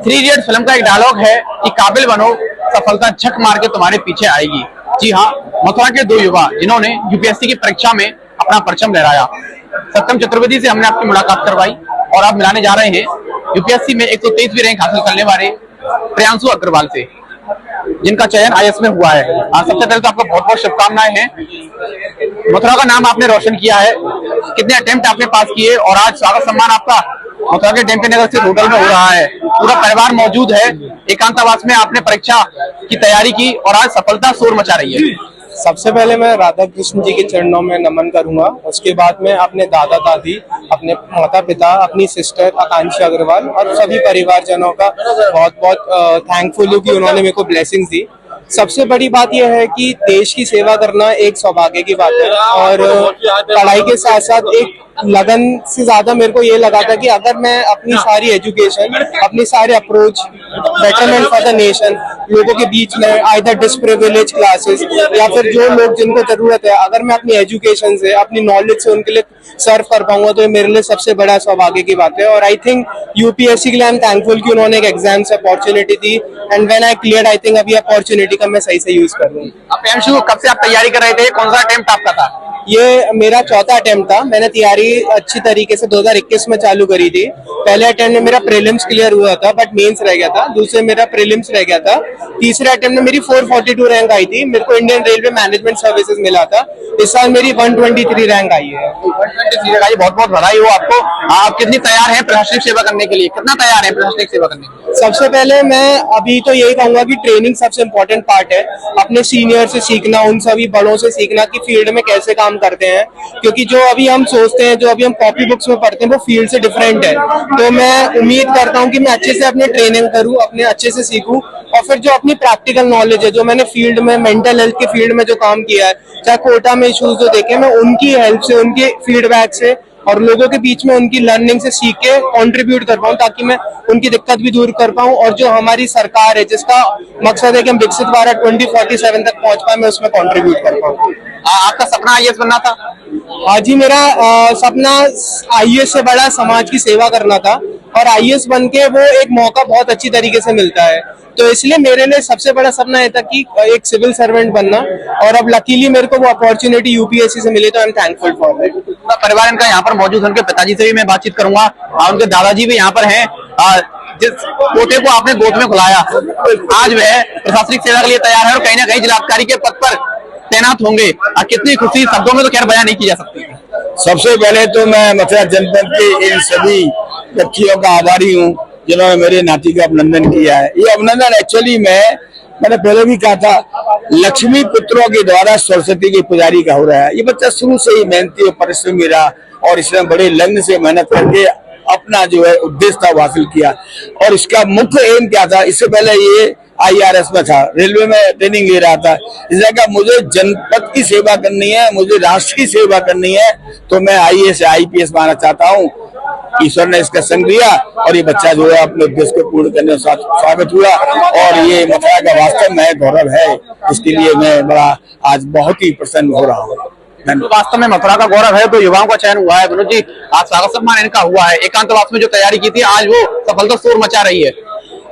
Three idiot film का एक dialogue है कि काबिल बनो, सफलता झक मार के तुम्हारे पीछे आएगी। जी हाँ, मथुरा के दो युवा जिन्होंने यूपीएससी की परीक्षा में अपना परचम लहराया। सत्यम चतुर्वेदी से हमने आपकी मुलाकात करवाई और आप मिलाने जा रहे हैं यूपीएससी में 123वीं रैंक हासिल करने वाले प्रियांशु अग्रवाल से, जिनका चयन आईएएस में हुआ है। सबसे पहले तो आपको बहुत बहुत शुभकामनाएं हैं। मथुरा का नाम आपने रोशन किया है, कितने अटेम्प्ट आपने पास किए और आज स्वागत सम्मान आपका मथुरा के डेम्पी नगर स्थित होटल में हो रहा है। पूरा परिवार मौजूद है, एकांतवास में आपने परीक्षा की तैयारी की और आज सफलता शोर मचा रही है। सबसे पहले मैं राधा कृष्ण जी के चरणों में नमन करूंगा। उसके बाद में अपने दादा दादी, अपने माता पिता, अपनी सिस्टर आकांक्षा अग्रवाल और सभी परिवारजनों का बहुत बहुत थैंकफुल हूँ कि उन्होंने मेरे को ब्लेसिंग्स दी। सबसे बड़ी बात यह है कि देश की सेवा करना एक सौभाग्य की बात है और पढ़ाई के साथ साथ एक लगन से ज्यादा मेरे को ये लगा था कि अगर मैं अपनी सारी एजुकेशन, अपनी सारे approach betterment for the nation, लोगों के बीच में आइदर डिसप्रिविलेज क्लासेस या फिर जो लोग जिनको जरूरत है, अगर मैं अपनी एजुकेशन से, अपनी नॉलेज से उनके लिए सर्व कर पाऊंगा तो ये मेरे लिए सबसे बड़ा सौभाग्य की बात है। और आई थिंक यूपीएससी के लिए आई एम थैंकफुल कि उन्होंने एक एग्जाम से opportunity the and when I cleared I think अभी अपॉर्चुनिटी का मैं सही से यूज कर रहा हूँ। प्रियांशु, कब से आप तैयारी कर रहे थे? कौन सा अटेम्प्ट आपका था? ये मेरा चौथा अटेम्प्ट था। मैंने तैयारी अच्छी तरीके से 2021 में चालू करी थी। पहले अटेम्प्ट में मेरा प्रीलिम्स क्लियर हुआ था बट मेंस रह गया था। दूसरे मेरा प्रीलिम्स रह गया था। तीसरे अटेम्प्ट में मेरी 442 रैंक आई थी। मेरे को इंडियन रेलवे मैनेजमेंट सर्विसेज मिला था। इस साल मेरी 123 रैंक आई है। 123 रैंक आई, बहुत बहुत बधाई हो आपको। आप कितनी तैयार हैं प्रशासनिक सेवा करने के लिए? कितना तैयार है प्रशासनिक सेवा करने के लिए? सबसे पहले मैं अभी तो यही कहूंगा कि ट्रेनिंग सबसे इम्पोर्टेंट पार्ट है। अपने सीनियर से सीखना, उन सभी बड़ों से सीखना कि फील्ड में कैसे काम करते हैं, क्योंकि जो अभी हम सोचते हैं, जो अभी हम कॉपी बुक्स में पढ़ते हैं, वो फील्ड से डिफरेंट है। तो मैं उम्मीद करता हूँ कि मैं अच्छे से अपने ट्रेनिंग करूँ, अपने अच्छे से सीखूं और फिर जो अपनी प्रैक्टिकल नॉलेज है, जो मैंने फील्ड में मेंटल हेल्थ के फील्ड में जो काम किया है, चाहे कोटा में इश्यूज जो देखे, मैं उनकी हेल्प से, उनके फीडबैक से और लोगों के बीच में उनकी लर्निंग से सीख के कंट्रीब्यूट कर पाऊं, ताकि मैं उनकी दिक्कत भी दूर कर पाऊं और जो हमारी सरकार है, जिसका मकसद है कि हम विकसित भारत 2047 तक पहुंच पाए, मैं उसमें कंट्रीब्यूट कर पाऊं। आपका सपना आईएएस बनना था? हाँ जी, मेरा सपना आईएएस से बड़ा समाज की सेवा करना था और आईएएस बन के वो एक मौका बहुत अच्छी तरीके से मिलता है। तो इसलिए मेरे लिए सबसे बड़ा सपना ये था कि एक सिविल सर्वेंट बनना और अब लकीली मेरे को वो अपॉर्चुनिटी यूपीएससी से मिली, तो I am thankful for that. पूरा परिवार इनका यहाँ पर मौजूद है। उनके पिताजी से भी मैं बातचीत करूंगा और उनके दादाजी भी यहाँ पर हैं। जिस पोते को आपने गोद में खुलाया, आज वह प्रशासनिक सेवा के लिए तैयार है और कहीं ना कहीं जिलाधिकारी के पद पर तैनात होंगे। कितनी खुशी शब्दों में तो खैर बयान नहीं की जा सकती। सबसे पहले तो मैं मथुरा जनपद के इन सभी व्यक्तियों का आभारी हूँ जिन्होंने मेरे नाती का अभिनंदन किया है। ये अभिनंदन एक्चुअली मैंने पहले भी कहा था, लक्ष्मी पुत्रों के द्वारा सरस्वती के पुजारी का हो रहा है। ये बच्चा शुरू से ही मेहनती और परिश्रमी रहा और इसने बड़े लगन से मेहनत करके अपना जो है उद्देश्य था वो हासिल किया। और इसका मुख्य एम क्या था? इससे पहले ये आईआरएस में था, रेलवे में ट्रेनिंग ले रहा था। इसने कहा मुझे जनपद की सेवा करनी है, मुझे राष्ट्र की सेवा करनी है, तो मैं आईएएस आईपीएस बनना चाहता हूँ। ईश्वर ने इसका संग लिया और ये बच्चा जो है अपने उद्देश्य को पूर्ण करने में स्वागत हुआ और ये मथुरा का वास्तव में गौरव है। इसके लिए मैं बड़ा आज बहुत ही प्रसन्न हो रहा हूँ। तो वास्तव में मथुरा का गौरव है, तो युवाओं का चयन हुआ है। विनोद जी, आज स्वागत सम्मान इनका हुआ है। एकांतवास में जो तैयारी की थी, आज वो सफलता शोर मचा रही है।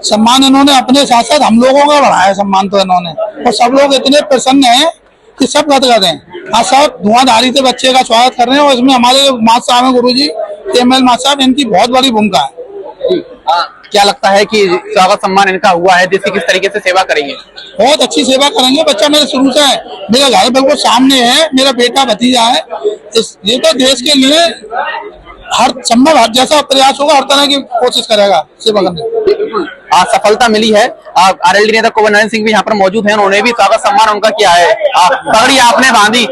सम्मान इन्होंने अपने साथ साथ हम लोगों का बढ़ाया सम्मान तो इन्होंने, और सब लोग इतने प्रसन्न हैं कि सब गदगद हैं। आज सब धुआंधारी से बच्चे का स्वागत कर रहे हैं और इसमें हमारे मास्टर साहब हैं, गुरु जी एमएल मास्टर साहब, इनकी बहुत बड़ी भूमिका है। क्या लगता है कि स्वागत सम्मान इनका हुआ है, देश की किस तरीके से सेवा करेंगे? बहुत अच्छी सेवा करेंगे। बच्चा मेरे शुरू से है, मेरा घर बिल्कुल सामने है, मेरा बेटा भतीजा है। ये तो देश के लिए हर संभव जैसा प्रयास होगा, हर तरह की कोशिश करेगा सेवा करने। आज सफलता मिली है। आरएलडी नेता कुंवर नरेंद्र सिंह भी यहाँ पर मौजूद हैं, उन्होंने भी स्वागत सम्मान उनका किया है। पगड़ी आपने बांधी,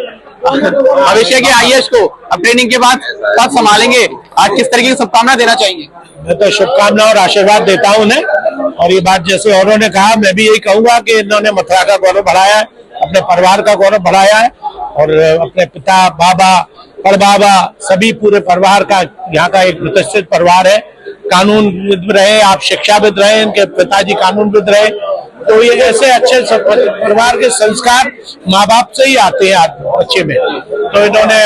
भविष्य के आईएएस को अब ट्रेनिंग के बाद पद संभालेंगे, आज किस तरीके की शुभकामना देना चाहेंगे? मैं तो शुभकामना और आशीर्वाद देता हूँ उन्हें, और ये बात जैसे औरों ने कहा, मैं भी यही कहूंगा कि इन्होंने मथुरा का गौरव बढ़ाया है, अपने परिवार का गौरव बढ़ाया है और अपने पिता, बाबा, परबाबा, सभी पूरे परिवार का, यहाँ का एक प्रतिष्ठित परिवार है। कानूनविद रहे, आप शिक्षाविद रहे, इनके पिताजी कानूनविद रहे, तो ये ऐसे अच्छे परिवार के संस्कार माँ बाप से ही आते हैं बच्चे में। तो इन्होंने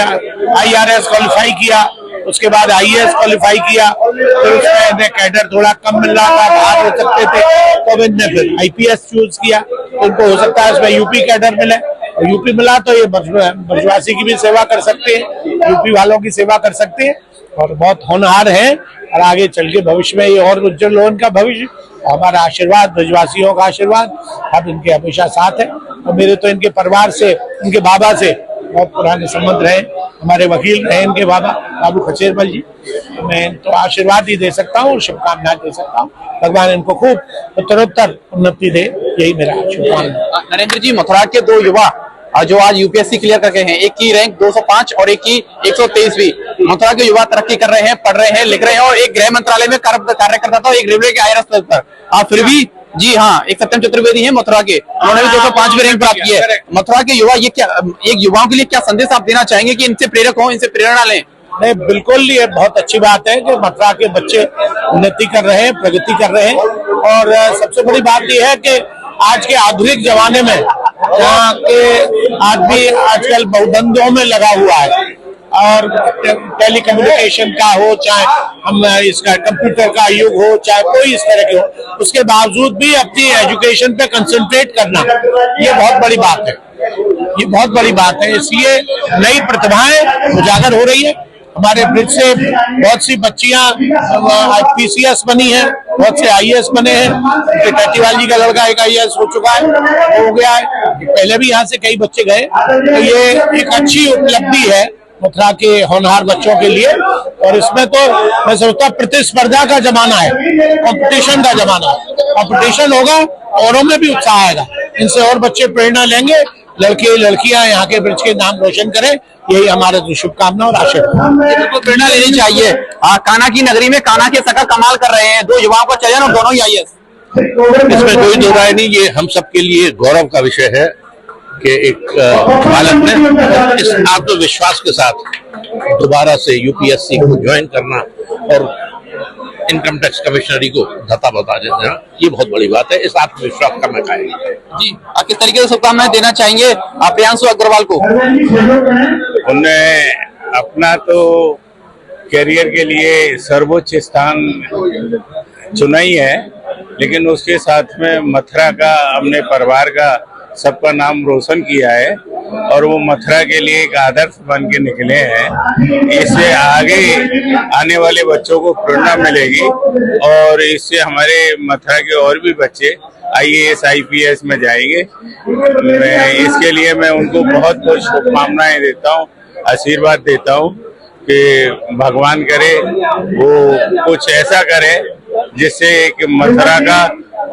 आईआरएस क्वालिफाई किया उसके बाद IAS क्वालिफाई किया, फिर उसमें इन्हें कैडर थोड़ा कम मिल रहा था, बाहर हो सकते थे, तो अब इनने फिर IPS चूज किया। तो इनको हो सकता है इसमें यूपी कैडर मिले, यूपी मिला तो ये ब्रजवासी की भी सेवा कर सकते हैं, यूपी वालों की सेवा कर सकते हैं और बहुत होनहार हैं और आगे चल के भविष्य में ये और उज्जवल हो इनका भविष्य। हमारा आशीर्वाद, ब्रजवासियों का आशीर्वाद अब इनके हमेशा साथ है। और मेरे तो इनके परिवार से, इनके बाबा से बहुत पुराने संबंध रहे, हमारे वकील रहे इनके बाबा बाबू खचेरमल जी। मैं तो आशीर्वाद ही दे सकता हूँ, शुभकामनाएं दे सकता हूँ, भगवान इनको खूब उत्तरोत्तर उन्नति दे, यही मेरा शुभकामना। नरेंद्र जी, मथुरा के दो युवा जो आज यूपीएससी क्लियर करके हैं, एक की रैंक 205 और एक की 123वीं। मथुरा के युवा तरक्की कर रहे हैं, पढ़ रहे हैं, लिख रहे हैं और एक गृह मंत्रालय में कार्य करता था, एक रेलवे के IRS पद पर। फिर भी जी हाँ, एक सत्यम चतुर्वेदी है मथुरा के, उन्होंने भी 205वीं रैंक प्राप्त की है। मथुरा के युवा ये क्या, एक युवाओं के लिए क्या संदेश आप देना चाहेंगे कि इनसे प्रेरक हो, इनसे प्रेरणा लें? नहीं, बिल्कुल ये बहुत अच्छी बात है कि मथुरा के बच्चे उन्नति कर रहे हैं, प्रगति कर रहे हैं। और सबसे बड़ी बात यह है कि आज के आधुनिक जमाने में जहाँ के आदमी आजकल बहुधंधों में लगा हुआ है और टेलीकम्युनिकेशन का हो, चाहे हम इसका कंप्यूटर का युग हो, चाहे कोई इस तरह के हो, उसके बावजूद भी अपनी एजुकेशन पे कंसंट्रेट करना, ये बहुत बड़ी बात है, ये बहुत बड़ी बात है। इसलिए नई प्रतिभाएं उजागर हो रही है। हमारे ब्रिज से बहुत सी बच्चियां PCS बनी हैं, बहुत से IAS बने हैं। टट्टीवाल जी का लड़का एक IAS हो चुका है, हो गया है, पहले भी यहाँ से कई बच्चे गए। तो ये एक अच्छी उपलब्धि है मथुरा के होनहार बच्चों के लिए। और इसमें तो मैं सोचता हूँ प्रतिस्पर्धा का जमाना है, कंपटीशन का जमाना है। कंपटीशन होगा, औरों में भी उत्साह आएगा, इनसे और बच्चे प्रेरणा लेंगे, लड़के लड़कियां यहाँ के ब्रिज के नाम रोशन करें, यही हमारा शुभकामना और आशीर्वाद। बिल्कुल प्रेरणा लेनी चाहिए। कान्हा की नगरी में कान्हा के सका कमाल कर रहे हैं, दो युवाओं का चयन और दोनों ही IAS। इसमें कोई दो राय नहीं, ये हम सबके लिए गौरव का विषय है कि एक बालक ने इस आत्मविश्वास के साथ दोबारा से UPSC को ज्वाइन करना और इनकम टैक्स कमिश्नरी को धता बता देना, ये बहुत बड़ी बात है। इस आत्मविश्वास का मैं कहूँगा जी, आप किस तरीके से शुभकामनाएं देना चाहेंगे प्रियांशु अग्रवाल को? उन्हें अपना तो करियर के लिए सर्वोच्च स्थान चुना ही है, लेकिन उसके साथ में मथुरा का, अपने परिवार का, सबका नाम रोशन किया है और वो मथुरा के लिए एक आदर्श बन के निकले हैं। इससे आगे आने वाले बच्चों को प्रेरणा मिलेगी और इससे हमारे मथुरा के और भी बच्चे IAS IPS में जाएंगे। इसके लिए मैं उनको बहुत बहुत शुभकामनाएं देता हूँ, आशीर्वाद देता हूँ कि भगवान करे वो कुछ ऐसा करे जिससे कि मथुरा का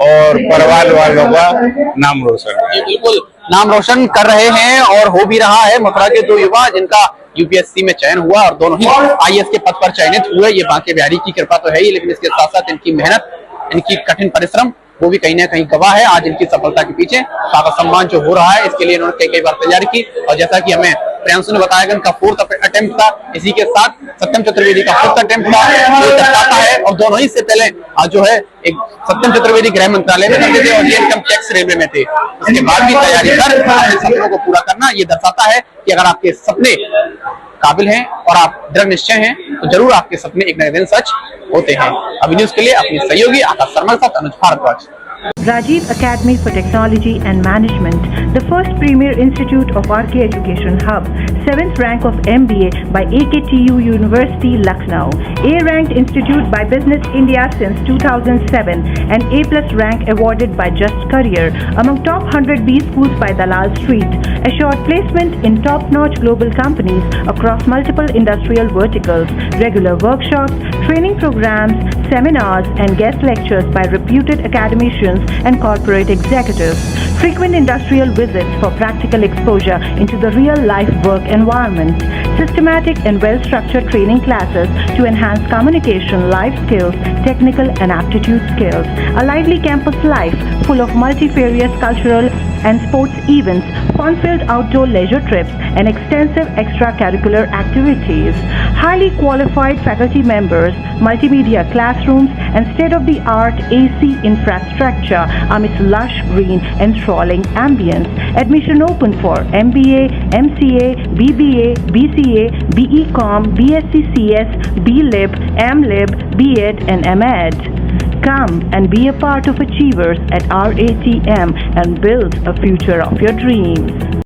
और परिवार वालों का नाम रोशन करे। बिल्कुल नाम रोशन कर रहे हैं और हो भी रहा है। मथुरा के दो युवा जिनका UPSC में चयन हुआ और दोनों ही IAS के पद पर चयनित हुए, ये बांके बिहारी की कृपा तो है ही, लेकिन इसके साथ साथ इनकी मेहनत, इनकी कठिन परिश्रम वो भी कहीं ना कहीं गवाह है। आज इनकी सफलता के पीछे सारा सम्मान जो हो रहा है, इसके लिए इन्होंने कई बार तैयारी की और जैसा कि हमें प्रियांशु ने बताया कि उनका 4th अटेम्प्ट था, इसी के साथ सत्यम चतुर्वेदी का 5th अटेम्प्ट था, जो दर्शाता है। और दोनों ही से पहले जो है एक सत्यम चतुर्वेदी गृह मंत्रालय में करते थे और ये इनकम टैक्स रेलवे में थे। उसके बाद भी तैयारी कर अपने सपनों को पूरा करना, ये दर्शाता है कि अगर आपके सपने काबिल हैं और आप दृढ़ निश्चय हैं तो जरूर आपके सपने एक न एक दिन सच होते हैं। अभी न्यूज के लिए अपनी सहयोगी आकाश शर्मा के साथ अनुज Bhardwaj. Rajiv Academy for Technology and Management, the first premier institute of RK Education Hub, 7th rank of MBA by AKTU University, Lucknow, A-ranked institute by Business India since 2007, and A+ rank awarded by Just Career among top 100 B schools by Dalal Street. Assured placement in top-notch global companies across multiple industrial verticals, regular workshops, training programs, seminars, and guest lectures by reputed academicians and corporate executives. Frequent industrial visits for practical exposure into the real-life work environment. Systematic and well-structured training classes to enhance communication, life skills, technical and aptitude skills. A lively campus life full of multifarious cultural and sports events, fun-filled outdoor leisure trips, and extensive extracurricular activities. Highly qualified faculty members, multimedia classrooms, and state-of-the-art AC infrastructure amidst lush green and enthralling ambience. Admission open for MBA, MCA, BBA, BCA, BEcom, BSc CS, BLib, MLib, BEd and MEd. Come and be a part of Achievers at RATM and build a future of your dreams.